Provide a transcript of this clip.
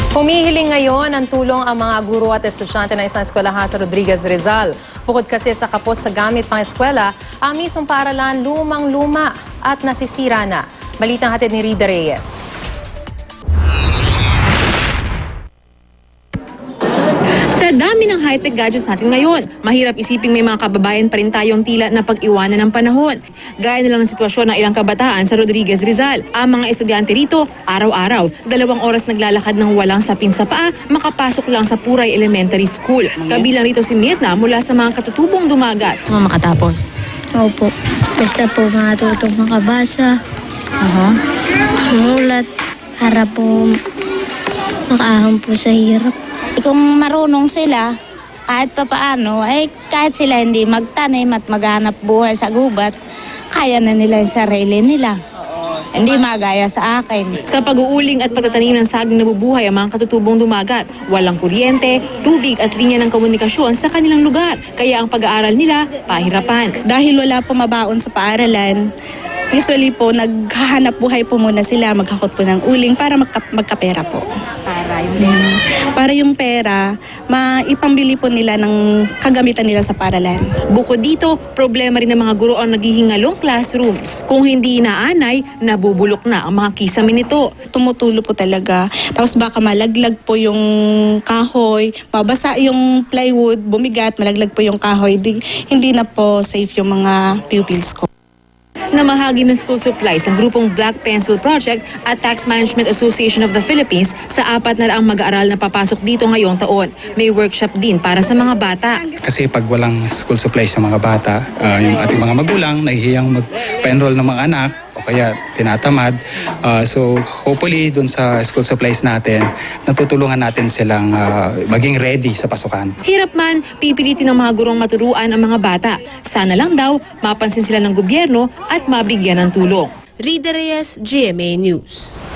Humihiling ngayon ng tulong ang mga guro at estudyante ng isang eskwelahan sa Rodriguez, Rizal. Bukod kasi sa kapos sa gamit pang eskwela, ang mismong paaralan lumang-luma at nasisira na. Balitang hatid ni Rida Reyes. Sa dami ng high-tech gadgets natin ngayon, mahirap isiping may mga kababayan pa rin tayong tila na pag-iwanan ng panahon. Gaya na lang ng sitwasyon ng ilang kabataan sa Rodriguez, Rizal. Ang mga estudyante rito, araw-araw, 2 oras naglalakad ng walang sapin sa paa, makapasok lang sa Puray Elementary School. Kabilang rito si Mirna mula sa mga katutubong dumagat. Makatapos. Opo. Basta po matutong makabasa, sumulat, para po makaahon po sa hirap. Kung marunong sila, kahit papaano, kahit sila hindi magtanim at maghanap buhay sa gubat, kaya na nila yung sarili nila. Hindi magaya sa akin. Sa pag-uuling at pagtatanim ng saging nabubuhay ang mga katutubong dumagat. Walang kuryente, tubig at linya ng komunikasyon sa kanilang lugar. Kaya ang pag-aaral nila, pahirapan. Dahil wala po mabaon sa paaralan, usually po naghahanap buhay po muna sila, maghakot po ng uling para magkapera po. Para yung pera, maipambili po nila ng kagamitan nila sa paaralan. Bukod dito, problema rin ng mga guro ang naghihingalong classrooms. Kung hindi inaanay, nabubulok na ang mga kisame nito. Tumutulo po talaga. Tapos baka malaglag po yung kahoy, mabasa yung plywood, bumigat, malaglag po yung kahoy. Hindi na po safe yung mga pupils ko. Namahagi ng school supplies ang grupong Black Pencil Project at Tax Management Association of the Philippines sa 400 mag-aaral na papasok dito ngayong taon. May workshop din para sa mga bata. Kasi pag walang school supplies sa mga bata, yung ating mga magulang nahihiyang magpa-enroll ng mga anak o kaya tinatamad. So hopefully dun sa school supplies natin, natutulungan natin silang maging ready sa pasukan. Hirap man, pipilitin ng mga gurong maturuan ang mga bata. Sana lang daw, mapansin sila ng gobyerno at mabigyan ng tulong. Rida Reyes, GMA News.